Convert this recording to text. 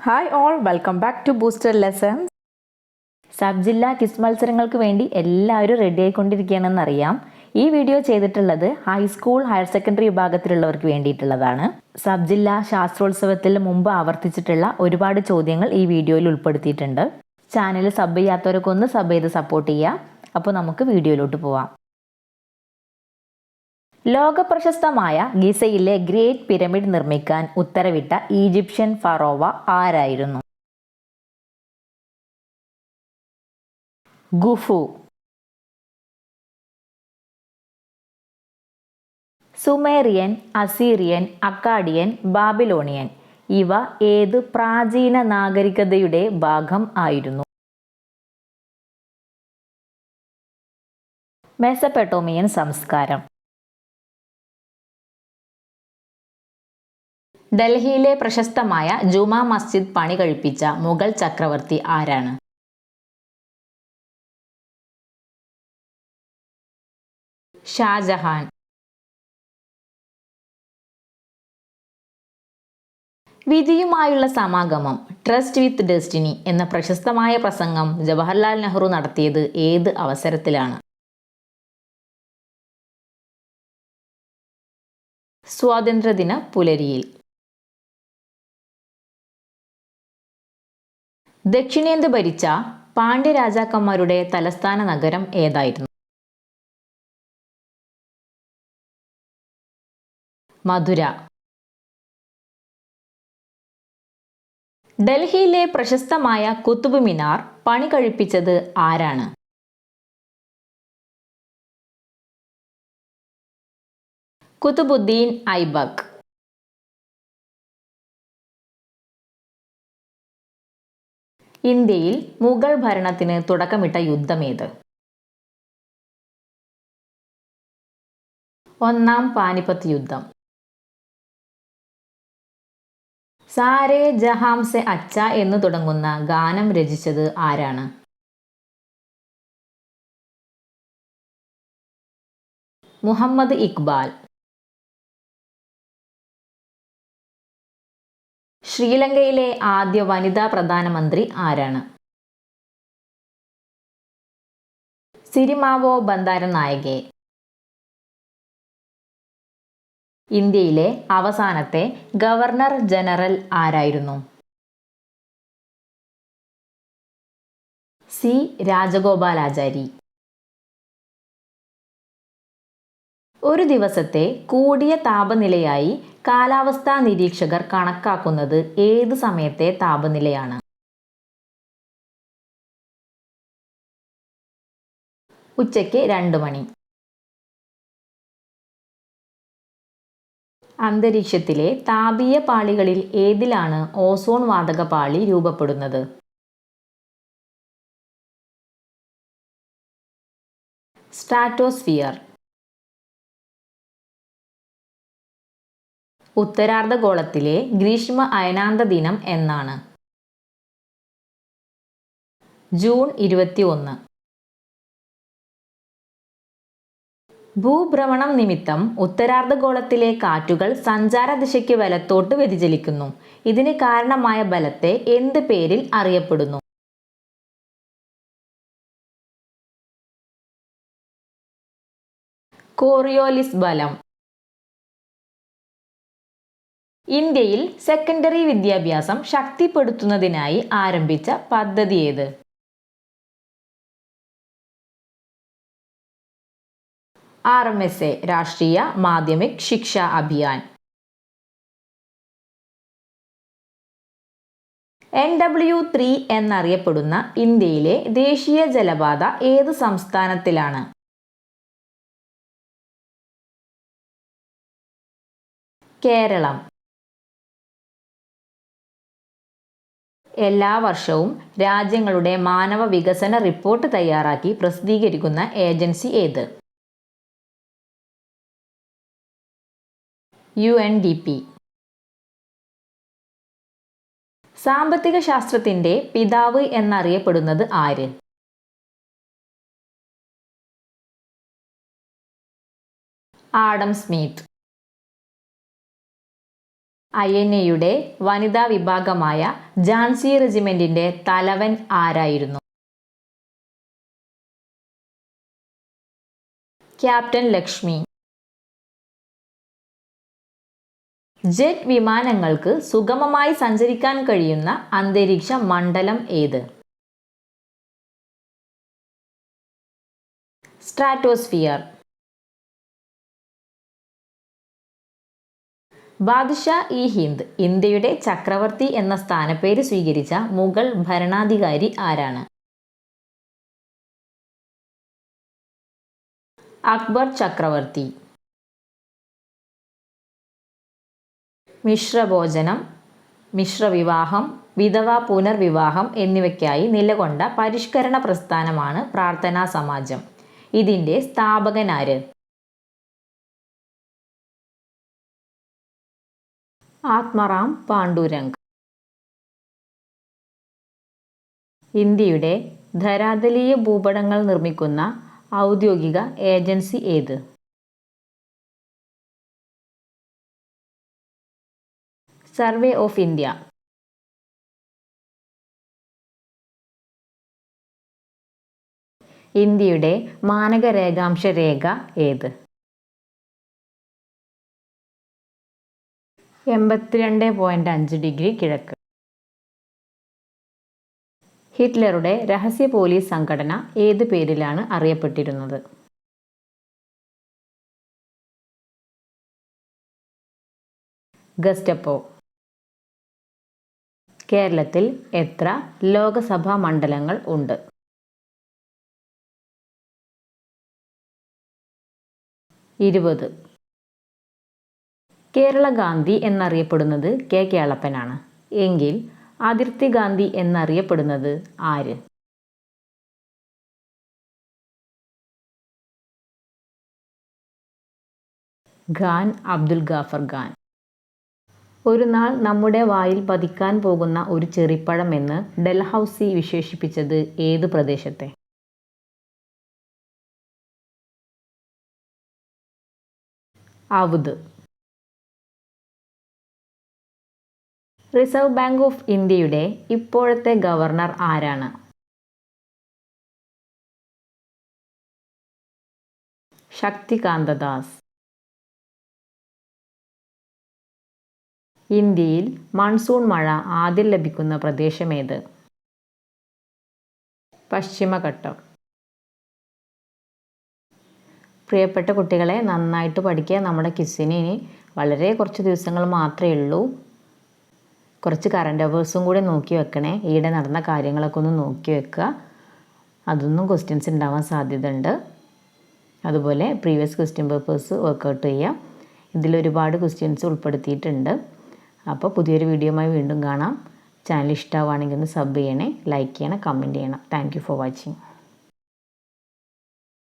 Hi all, welcome back to booster lessons. Sub ജില്ലാ quiz മത്സരങ്ങൾക്ക് വേണ്ടി എല്ലാവരും റെഡി ആയിക്കൊണ്ടിരിക്കുകയാണെന്നറിയാം. ഈ വീഡിയോ ചെയ്തിട്ടുള്ളത് ഹൈസ്കൂൾ ഹയർ സെക്കൻഡറി വിഭാഗത്തിലുള്ളവർക്ക് വേണ്ടിയിട്ടുള്ളതാണ്. സബ് ജില്ലാ ശാസ്ത്രോത്സവത്തിൽ മുമ്പ് ആവർത്തിച്ചിട്ടുള്ള ഒരുപാട് ചോദ്യങ്ങൾ ഈ വീഡിയോയിൽ ഉൾപ്പെടുത്തിയിട്ടുണ്ട്. ചാനൽ സബ് ചെയ്യാത്തവരൊക്കെ ഒന്ന് സബ് ചെയ്ത് സപ്പോർട്ട് ചെയ്യുക. അപ്പോൾ നമുക്ക് വീഡിയോയിലോട്ട് പോവാം. ലോകപ്രശസ്തമായ ഗിസയിലെ ഗ്രേറ്റ് പിരമിഡ് നിർമ്മിക്കാൻ ഉത്തരവിട്ട ഈജിപ്ഷ്യൻ ഫറോവ ആരായിരുന്നു? ഖുഫു. സുമേറിയൻ, അസീറിയൻ, അക്കാഡിയൻ, ബാബിലോണിയൻ ഇവ ഏത് പ്രാചീന നാഗരികതയുടെ ഭാഗം ആയിരുന്നു? മെസപ്പൊട്ടേമിയൻ സംസ്കാരം. ഡൽഹിയിലെ പ്രശസ്തമായ ജുമാ മസ്ജിദ് പണി കഴിപ്പിച്ച മുഗൾ ചക്രവർത്തി ആരാണ്? ഷാജഹാൻ. വിധിയുമായുള്ള സമാഗമം ട്രസ്റ്റ് വിത്ത് ഡെസ്റ്റിനി എന്ന പ്രശസ്തമായ പ്രസംഗം ജവഹർലാൽ നെഹ്റു നടത്തിയത് ഏത് അവസരത്തിലാണ്? സ്വാതന്ത്ര്യദിന പുലരിയിൽ. ദക്ഷിണേന്ത്യ ഭരിച്ച പാണ്ഡ്യ രാജാക്കന്മാരുടെ തലസ്ഥാന നഗരം ഏതായിരുന്നു? മധുര. ഡൽഹിയിലെ പ്രശസ്തമായ കുത്തുബ് മിനാർ പണി കഴിപ്പിച്ചത് ആരാണ്? കുതുബുദ്ദീൻ ഐബക്ക്. ഇന്ത്യയിൽ മുഗൾ ഭരണത്തിന് തുടക്കമിട്ട യുദ്ധമേത്? ഒന്നാം പാനിപ്പത്ത് യുദ്ധം. സാരേ ജഹാം സെ അച്ച എന്ന് തുടങ്ങുന്ന ഗാനം രചിച്ചത് ആരാണ്? മുഹമ്മദ് ഇക്ബാൽ. ശ്രീലങ്കയിലെ ആദ്യ വനിതാ പ്രധാനമന്ത്രി ആരാണ്? സിരിമാവോ ബന്ദാരനായകെ. ഇന്ത്യയിലെ അവസാനത്തെ ഗവർണർ ജനറൽ ആരായിരുന്നു? സി രാജഗോപാലാചാരി. ഒരു ദിവസത്തെ കൂടിയ താപനിലയായി കാലാവസ്ഥാ നിരീക്ഷകർ കണക്കാക്കുന്നത് ഏത് സമയത്തെ താപനിലയാണ്? ഉച്ചയ്ക്ക് 2 മണി. അന്തരീക്ഷത്തിലെ താപീയ പാളികളിൽ ഏതിലാണ് ഓസോൺ വാതക പാളി രൂപപ്പെടുന്നത്? സ്ട്രാറ്റോസ്ഫിയർ. ഉത്തരാർദ്ധഗോളത്തിലെ ഗ്രീഷ്മ അയനാന്ത ദിനം എന്നാണ്? ജൂൺ 21. ഭൂഭ്രമണം നിമിത്തം ഉത്തരാർദ്ധഗോളത്തിലെ കാറ്റുകൾ സഞ്ചാരദിശയ്ക്ക് വലത്തോട്ട് വ്യതിചലിക്കുന്നു. ഇതിന് കാരണമായ ബലത്തെ എന്ത് പേരിൽ അറിയപ്പെടുന്നു? കോറിയോലിസ് ബലം. ഇന്ത്യയിൽ സെക്കൻഡറി വിദ്യാഭ്യാസം ശക്തിപ്പെടുത്തുന്നതിനായി ആരംഭിച്ച പദ്ധതി ഏത്? RMSA രാഷ്ട്രീയ മാധ്യമിക് ശിക്ഷാ അഭിയാൻ. NW3 എന്നറിയപ്പെടുന്ന ഇന്ത്യയിലെ ദേശീയ ജലപാത ഏത് സംസ്ഥാനത്തിലാണ്? കേരളം. എല്ലാ വർഷവും രാജ്യങ്ങളുടെ മാനവ വികസന റിപ്പോർട്ട് തയ്യാറാക്കി പ്രസിദ്ധീകരിക്കുന്ന ഏജൻസി ഏത്? UNDP. സാമ്പത്തിക ശാസ്ത്രത്തിന്റെ പിതാവ് എന്നറിയപ്പെടുന്നത് ആര്? Adam Smith. INAയുടെ വനിതാ വിഭാഗമായ ഝാൻസി റെജിമെന്റിന്റെ തലവൻ ആരായിരുന്നു? ക്യാപ്റ്റൻ ലക്ഷ്മി. ജെറ്റ് വിമാനങ്ങൾക്ക് സുഗമമായി സഞ്ചരിക്കാൻ കഴിയുന്ന അന്തരീക്ഷ മണ്ഡലം ഏത്? സ്ട്രാറ്റോസ്ഫിയർ. ബാദ്ഷാ-ഇ-ഹിന്ദ് ഇന്ത്യയുടെ ചക്രവർത്തി എന്ന സ്ഥാനപ്പേര് സ്വീകരിച്ച മുഗൾ ഭരണാധികാരി ആരാണ്? അക്ബർ ചക്രവർത്തി. മിശ്രഭോജനം, മിശ്രവിവാഹം, വിധവാ പുനർവിവാഹം എന്നിവയ്ക്കായി നിലകൊണ്ട പരിഷ്കരണ പ്രസ്ഥാനമാണ് പ്രാർത്ഥനാ സമാജം. ഇതിൻ്റെ സ്ഥാപകനാര്? ആത്മറാം പാണ്ഡുരംഗ്. ഇന്ത്യയുടെ ധരാതലീയ ഭൂപടങ്ങൾ നിർമ്മിക്കുന്ന ഔദ്യോഗിക ഏജൻസി ഏത്? Survey of India. ഇന്ത്യയുടെ മാനക രേഖാംശ രേഖ ഏത്? 82.5 ഡിഗ്രി കിഴക്ക്. ഹിറ്റ്ലറുടെ രഹസ്യ പോലീസ് സംഘടന ഏത് പേരിലാണ് അറിയപ്പെട്ടിരുന്നത്? ഗസ്റ്റപ്പോ. കേരളത്തിൽ എത്ര ലോകസഭാ മണ്ഡലങ്ങൾ ഉണ്ട്? 20. കേരള ഗാന്ധി എന്നറിയപ്പെടുന്നത് കെ കേളപ്പനാണ് എങ്കിൽ അതിർത്തി ഗാന്ധി എന്നറിയപ്പെടുന്നത് ആര്? ഖാൻ അബ്ദുൽ ഗാഫർ ഖാൻ. ഒരു നാൾ നമ്മുടെ വായിൽ പതിക്കാൻ പോകുന്ന ഒരു ചെറിപ്പഴം എന്ന് ഡൽഹൌസി വിശേഷിപ്പിച്ചത് ഏത് പ്രദേശത്തെ? അവധ്. റിസർവ് ബാങ്ക് ഓഫ് ഇന്ത്യയുടെ ഇപ്പോഴത്തെ ഗവർണർ ആരാണ്? ശക്തികാന്ത ദാസ്. ഇന്ത്യയിൽ മൺസൂൺ മഴ ആദ്യം ലഭിക്കുന്ന പ്രദേശമേത്? പശ്ചിമഘട്ടം. പ്രിയപ്പെട്ട കുട്ടികളെ, നന്നായിട്ട് പഠിക്കുക. നമ്മുടെ ക്വിസിന് ഇനി വളരെ കുറച്ച് ദിവസങ്ങൾ മാത്രമേ ഉള്ളൂ. കുറച്ച് കറണ്ട് അഫേഴ്സും കൂടെ നോക്കി വെക്കണേ. ഈയിടെ നടന്ന കാര്യങ്ങളൊക്കെ ഒന്ന് നോക്കി വെക്കുക. അതൊന്നും ക്വസ്റ്റ്യൻസ് ഉണ്ടാവാൻ സാധ്യതയുണ്ട്. അതുപോലെ പ്രീവിയസ് ക്വസ്റ്റ്യൻ പേപ്പേഴ്സ് വർക്കൗട്ട് ചെയ്യുക. ഇതിലൊരുപാട് ക്വസ്റ്റ്യൻസ് ഉൾപ്പെടുത്തിയിട്ടുണ്ട്. അപ്പോൾ പുതിയൊരു വീഡിയോയുമായി വീണ്ടും കാണാം. ചാനൽ ഇഷ്ടമാവുകയാണെങ്കിൽ ഒന്ന് സബ് ചെയ്യണേ, ലൈക്ക് ചെയ്യണം, കമൻറ്റ് ചെയ്യണം. Thank you for watching.